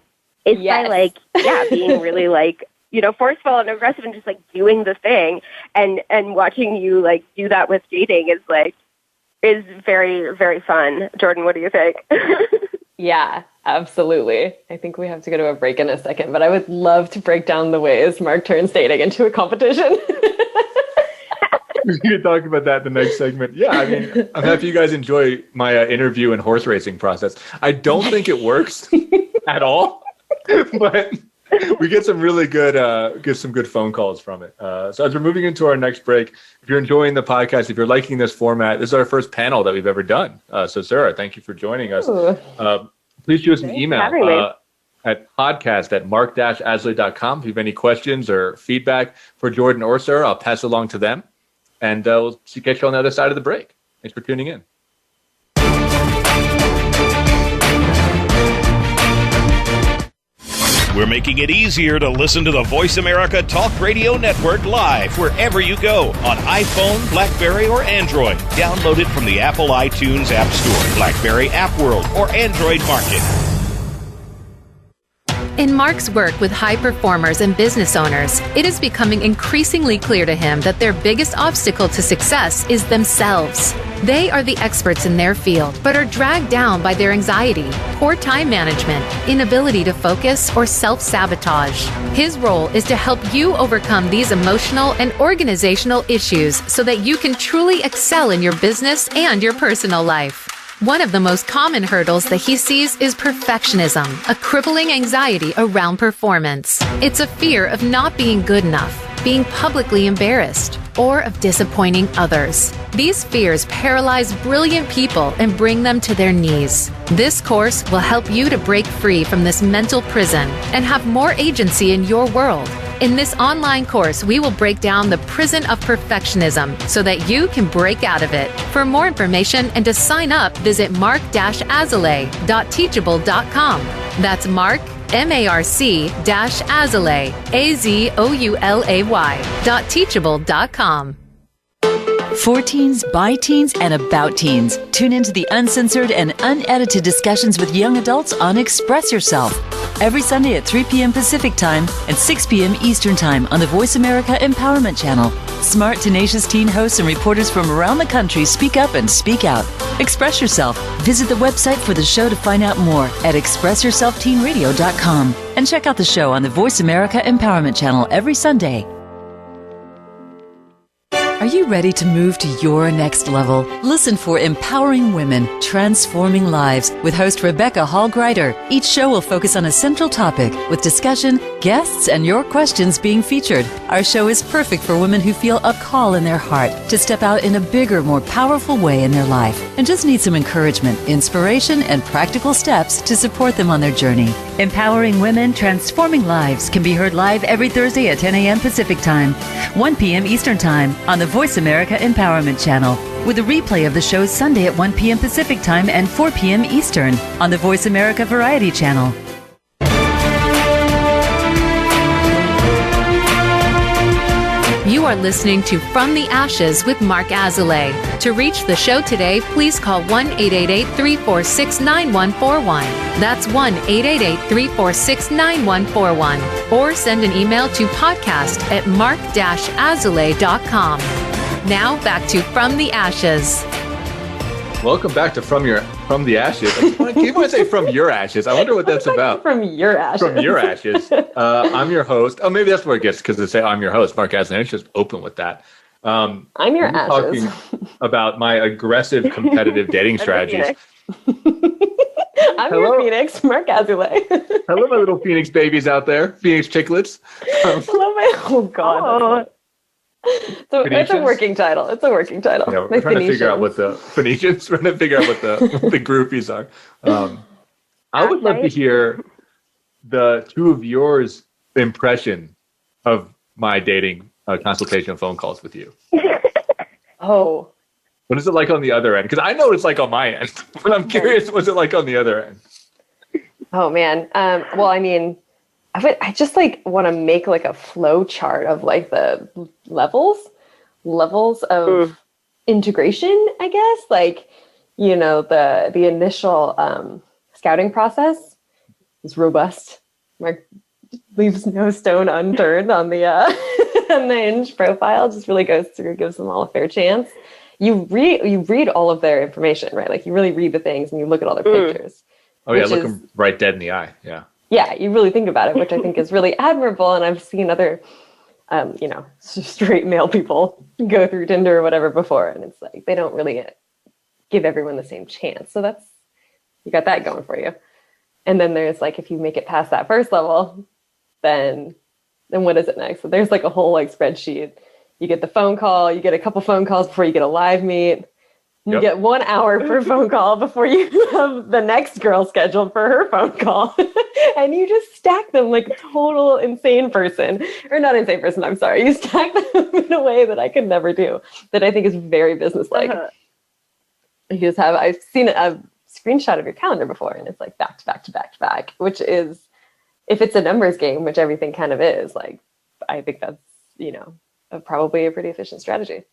like, yeah, being really like, you know, forceful and aggressive and just like doing the thing, and watching you like do that with dating is very, very fun. Jordan, what do you think? Yeah, absolutely. I think we have to go to a break in a second, but I would love to break down the ways Mark turns dating into a competition. We can talk about that in the next segment. Yeah, I mean, I'm happy you guys enjoy my interview and horse racing process. I don't think it works at all, but we get some really good, some good phone calls from it. So as we're moving into our next break, if you're enjoying the podcast, if you're liking this format, this is our first panel that we've ever done. So Sarah, thank you for joining us. Please shoot us an email at podcast@mark-asley.com. If you have any questions or feedback for Jordan or Sarah, I'll pass it along to them. And we'll catch you on the other side of the break. Thanks for tuning in. We're making it easier to listen to the Voice America Talk Radio Network live wherever you go on iPhone, BlackBerry, or Android. Download it from the Apple iTunes App Store, BlackBerry App World, or Android Market. In Mark's work with high performers and business owners, it is becoming increasingly clear to him that their biggest obstacle to success is themselves. They are the experts in their field, but are dragged down by their anxiety, poor time management, inability to focus, or self-sabotage. His role is to help you overcome these emotional and organizational issues so that you can truly excel in your business and your personal life. One of the most common hurdles that he sees is perfectionism, a crippling anxiety around performance. It's a fear of not being good enough, being publicly embarrassed, or of disappointing others. These fears paralyze brilliant people and bring them to their knees. This course will help you to break free from this mental prison and have more agency in your world. In this online course, we will break down the prison of perfectionism so that you can break out of it. For more information and to sign up, visit mark-azalea.teachable.com. That's Mark, MARC-Azalea, AZOULAY.teachable.com. For teens, by teens, and about teens. Tune into the uncensored and unedited discussions with young adults on Express Yourself. Every Sunday at 3 p.m. Pacific Time and 6 p.m. Eastern Time on the Voice America Empowerment Channel. Smart, tenacious teen hosts and reporters from around the country speak up and speak out. Express Yourself. Visit the website for the show to find out more at expressyourselfteenradio.com. And check out the show on the Voice America Empowerment Channel every Sunday. Are you ready to move to your next level? Listen for Empowering Women, Transforming Lives with host Rebecca Hall-Greider. Each show will focus on a central topic with discussion, guests, and your questions being featured. Our show is perfect for women who feel a call in their heart to step out in a bigger, more powerful way in their life and just need some encouragement, inspiration, and practical steps to support them on their journey. Empowering Women, Transforming Lives can be heard live every Thursday at 10 a.m. Pacific Time, 1 p.m. Eastern Time on the Voice America Empowerment Channel, with a replay of the show Sunday at 1 p.m. Pacific Time and 4 p.m. Eastern on the Voice America Variety Channel. You are listening to From the Ashes with Mark Azalea. To reach the show today, please call 1-888-346-9141. That's 1-888-346-9141. Or send an email to podcast@mark-azalea.com. Now back to From the Ashes. Welcome back to From the Ashes. I keep want to say From Your Ashes. I wonder what that's about. From Your Ashes. From Your Ashes. I'm your host. Oh, maybe that's where it gets, because they say I'm your host. Mark Azalea. Just open with that. I'm your ashes. Talking about my aggressive competitive dating strategies. I'm your Phoenix, Mark Azalea. Hello, my little Phoenix babies out there. Phoenix chicklets. Oh, God. So it's a working title. It's a working title. Yeah, we're trying to figure out what the Phoenicians. We're trying to figure out what the groupies are. I would love to hear the two of yours impression of my dating consultation phone calls with you. Oh. What is it like on the other end? Because I know it's like on my end, but I'm curious, what's it like on the other end? Oh, man. Well, I mean, I just like want to make like a flow chart of like the levels of integration, I guess. Like, you know, the initial scouting process is robust. Mark leaves no stone unturned on the on the Hinge profile. Just really goes through, gives them all a fair chance. You read all of their information, right? Like you really read the things and you look at all their pictures. Oh yeah, look them right dead in the eye. Yeah. Yeah, you really think about it, which I think is really admirable. And I've seen other, straight male people go through Tinder or whatever before, and it's like they don't really give everyone the same chance. So you got that going for you. And then there's like, if you make it past that first level, then what is it next? So there's like a whole like spreadsheet. You get the phone call, you get a couple phone calls before you get a live meet. You get 1 hour per phone call before you have the next girl scheduled for her phone call. And you just stack them like a total insane person. Or not insane person, I'm sorry. You stack them in a way that I could never do, that I think is very businesslike. You just I've seen a screenshot of your calendar before, and it's like back to back to back to back, which is if it's a numbers game, which everything kind of is, like, I think that's, probably a pretty efficient strategy.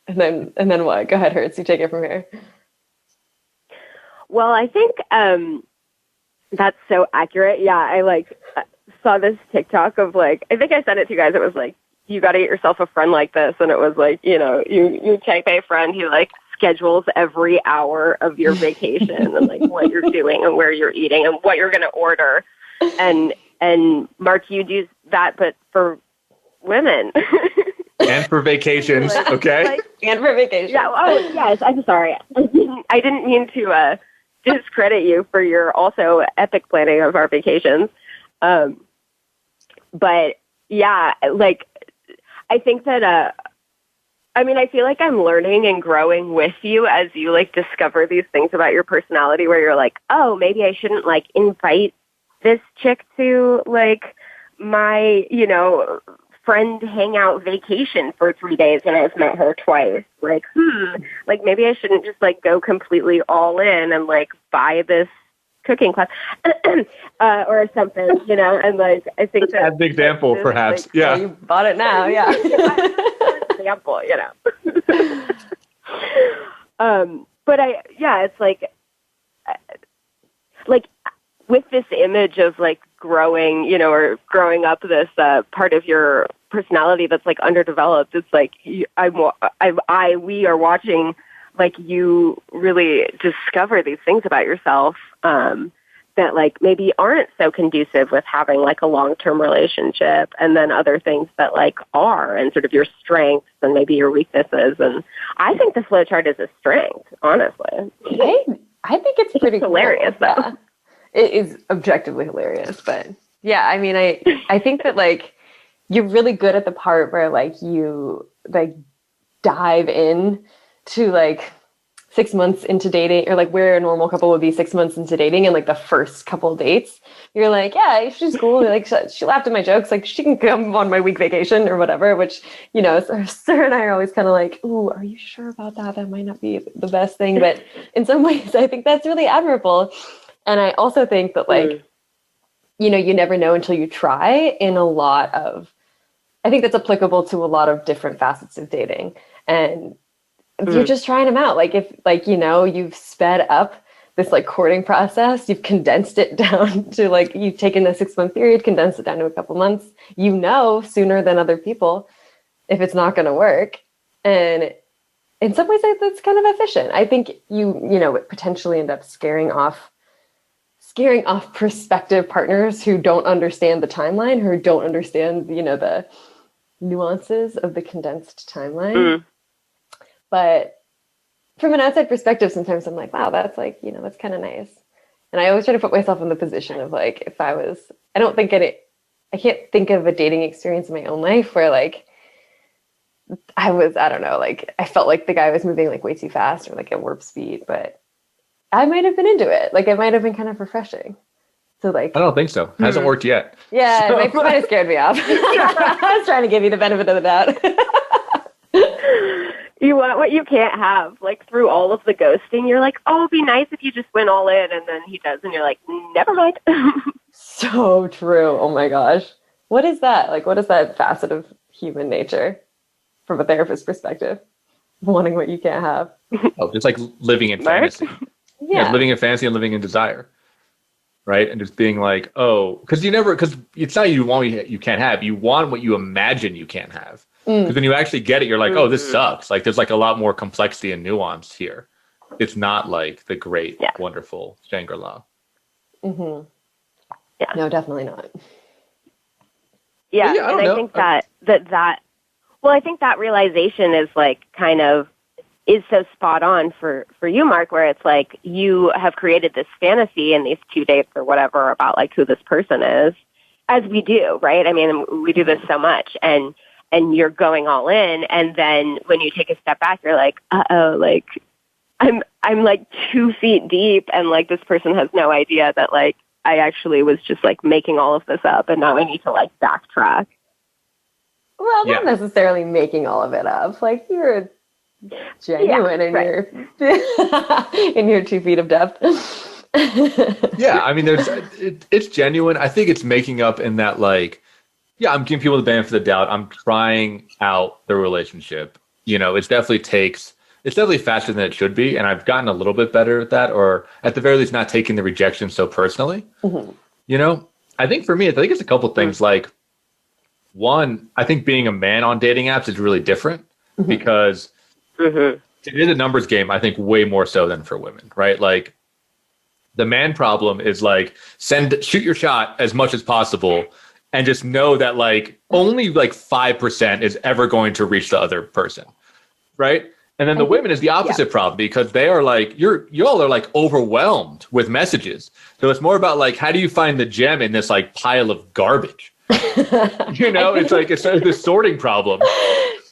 And then what? Go ahead, Hertz. You take it from here. Well, I think that's so accurate. Yeah, I saw this TikTok of I think I sent it to you guys. It was you got to get yourself a friend like this, and it was you take a friend who schedules every hour of your vacation and what you're doing and where you're eating and what you're going to order, and Mark, you do that, but for women. And for vacations, okay? And for vacations. Yeah. Oh, yes. I'm sorry. I didn't mean to discredit you for your also epic planning of our vacations. But yeah, I think that, I feel like I'm learning and growing with you as you discover these things about your personality where you're oh, maybe I shouldn't invite this chick to my, friend hangout vacation for 3 days when I've met her twice. Maybe I shouldn't just go completely all in and buy this cooking class or something, and I think that's an example, perhaps. Yeah. You bought it now. Yeah. Example, but it's with this image of growing, or growing up this part of your personality that's underdeveloped. It's we are watching you really discover these things about yourself that maybe aren't so conducive with having a long-term relationship, and then other things that are, and sort of your strengths and maybe your weaknesses. And I think the flowchart is a strength, honestly. I think it's pretty hilarious, cool. though. Yeah. It is objectively hilarious, but yeah, I think that you're really good at the part where you dive in to 6 months into dating, or where a normal couple would be 6 months into dating, and the first couple dates, you're yeah, she's cool. She laughed at my jokes. She can come on my week vacation or whatever. Which Sarah and I are always kind of ooh, are you sure about that? That might not be the best thing, but in some ways, I think that's really admirable. And I also think that you never know until you try in a lot of, I think that's applicable to a lot of different facets of dating. And you're just trying them out. If you've sped up this courting process, you've condensed it down to you've taken a 6 month period, condensed it down to a couple months, sooner than other people if it's not going to work. And in some ways that's kind of efficient. I think you potentially end up scaring off prospective partners who don't understand the timeline, who don't understand, the nuances of the condensed timeline. But from an outside perspective, sometimes I'm wow, that's that's kind of nice. And I always try to put myself in the position of if I can't think of a dating experience in my own life where I don't know, I felt the guy was moving way too fast or at warp speed, but I might have been into it. It might have been kind of refreshing. So I don't think so. Hasn't worked yet. Yeah, so. It might have scared me off. I was trying to give you the benefit of the doubt. You want what you can't have. Through all of the ghosting, you're oh, it'd be nice if you just went all in, and then he does, and you're never mind. So true. Oh my gosh. What is that? What is that facet of human nature from a therapist perspective? Wanting what you can't have. Oh, just living in fantasy. Yeah. Living in fantasy and living in desire. Right. And just being because it's not you want what you can't have. You want what you imagine you can't have. Because when you actually get it, you're oh, this sucks. There's a lot more complexity and nuance here. It's not the great, wonderful Shangri-La. Mm-hmm. Yeah. No, definitely not. Yeah. I think that I think that realization is kind of is so spot on for you, Mark, where it's you have created this fantasy in these 2 dates or whatever about who this person is, as we do, right? We do this so much, and you're going all in, and then when you take a step back, you're uh-oh, I'm 2 feet deep, and this person has no idea that I actually was just making all of this up, and now I need to backtrack. Well, not necessarily making all of it up. You're genuine in your in your 2 feet of depth. Yeah, I mean, it's genuine. I think it's making up in that, like, yeah, I'm giving people the benefit of the doubt. I'm trying out the relationship. It's definitely faster than it should be, and I've gotten a little bit better at that, or at the very least, not taking the rejection so personally. Mm-hmm. I think for me, I think it's a couple things. Like, one, I think being a man on dating apps is really different because it is a numbers game. I think way more so than for women, right? Like, the man problem is like shoot your shot as much as possible, and just know that like only like 5% is ever going to reach the other person, right? And then the women is the opposite problem, because they are like, y'all are like overwhelmed with messages. So it's more about like, how do you find the gem in this like pile of garbage? It's like, it's this sorting problem.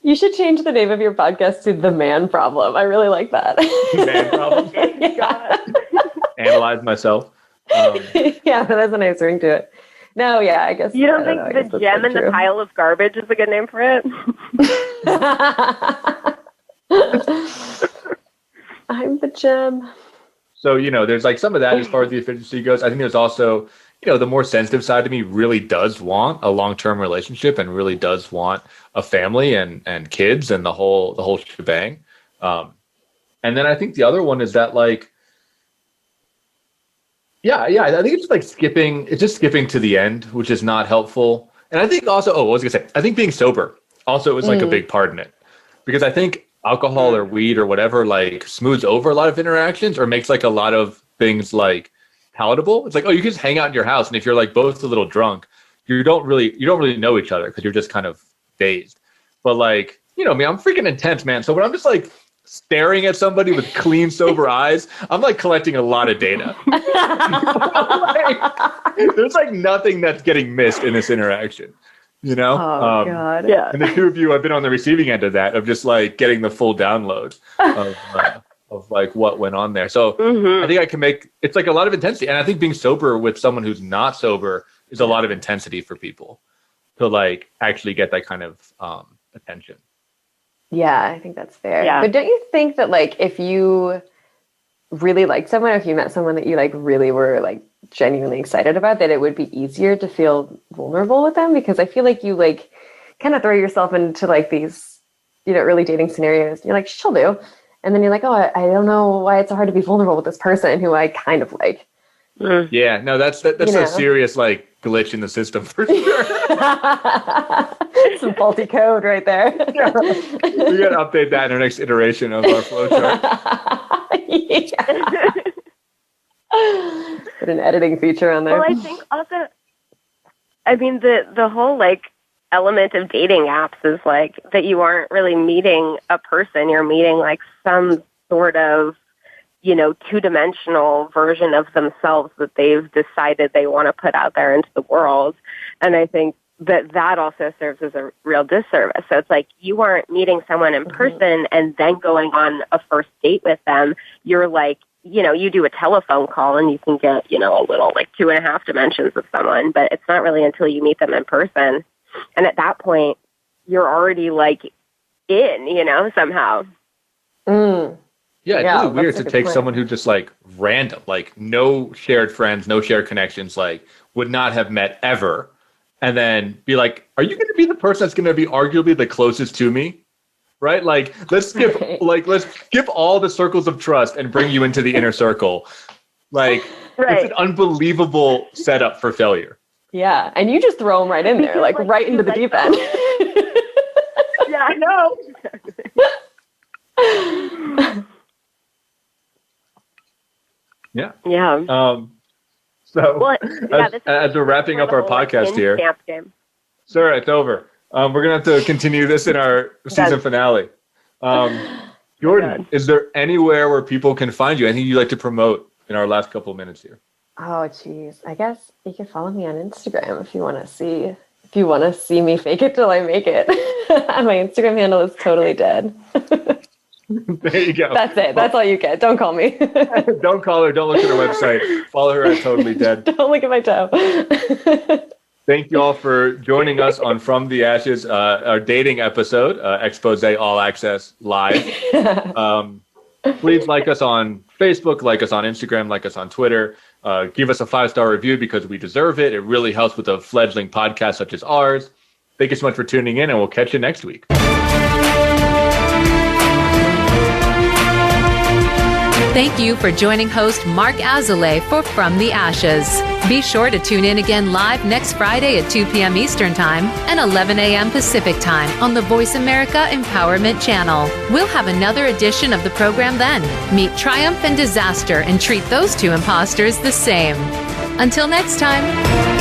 You should change the name of your podcast to The Man Problem. I really like that. Man Problem? Yeah. Analyze myself. Yeah, that's a nice ring to it. No, yeah, I guess. You don't think the gem in the pile of garbage is a good name for it? I'm the gem. So, there's like some of that as far as the efficiency goes. I think there's also, the more sensitive side of me really does want a long-term relationship and really does want a family and kids and the whole shebang. And then I think the other one is that like, yeah, I think it's like skipping to the end, which is not helpful. And I think also, what was I going to say? I think being sober also is like a big part in it, because I think alcohol or weed or whatever like smooths over a lot of interactions or makes like a lot of things like palatable. It's like, you can just hang out in your house, and if you're like both a little drunk, you don't really know each other because you're just kind of dazed. But like, me, I'm freaking intense, man. So when I'm just like staring at somebody with clean, sober eyes, I'm like collecting a lot of data. There's like nothing that's getting missed in this interaction. Oh, God. Yeah. And the two of you have been on the receiving end of that, of just like getting the full download of like what went on there. So I think I can it's like a lot of intensity. And I think being sober with someone who's not sober is a lot of intensity for people to like actually get that kind of attention. Yeah, I think that's fair. Yeah. But don't you think that like if you really liked someone, if you met someone that you like really were like genuinely excited about, that it would be easier to feel vulnerable with them? Because I feel like you like kind of throw yourself into like these, early dating scenarios. You're like, she'll do. And then you're like, I don't know why it's so hard to be vulnerable with this person who I kind of like. Yeah, no, that's a serious like glitch in the system for sure. Some faulty code right there. Yeah. We got to update that in our next iteration of our flowchart. Yeah. Put an editing feature on there. Well, I think also, I mean, the whole like element of dating apps is like that you aren't really meeting a person. You're meeting like some sort of, two-dimensional version of themselves that they've decided they want to put out there into the world. And I think that also serves as a real disservice. So it's like you aren't meeting someone in person and then going on a first date with them. You're like, you do a telephone call and you can get, a little like 2.5 dimensions of someone, but it's not really until you meet them in person. And at that point, you're already like in, somehow. Yeah, it's really weird to take someone who just like random, like no shared friends, no shared connections, like would not have met ever, and then be like, are you going to be the person that's going to be arguably the closest to me? Right? Like, let's skip all the circles of trust and bring you into the inner circle. Like, It's an unbelievable setup for failure. Yeah, and you just throw them right in there, like right into the deep end. Yeah, I know. Yeah. Yeah. As we're wrapping up our podcast here, Sarah, it's over. We're going to have to continue this in our season finale. Jordan, is there anywhere where people can find you? Anything you'd like to promote in our last couple of minutes here? Oh, geez. I guess you can follow me on Instagram if you want to see. If you want to see me fake it till I make it. My Instagram handle is totally dead. There you go. That's it. That's all you get. Don't call me. Don't call her. Don't look at her website. Follow her at Totally Dead. Don't look at my toe. Thank you all for joining us on From the Ashes, our dating episode, Expose All Access Live. please like us on Facebook, like us on Instagram, like us on Twitter. Give us a 5-star review because we deserve it. It really helps with a fledgling podcast such as ours. Thank you so much for tuning in, and we'll catch you next week. Thank you for joining host Mark Azoulay for From the Ashes. Be sure to tune in again live next Friday at 2 p.m. Eastern Time and 11 a.m. Pacific Time on the Voice America Empowerment Channel. We'll have another edition of the program then. Meet triumph and disaster and treat those two imposters the same. Until next time.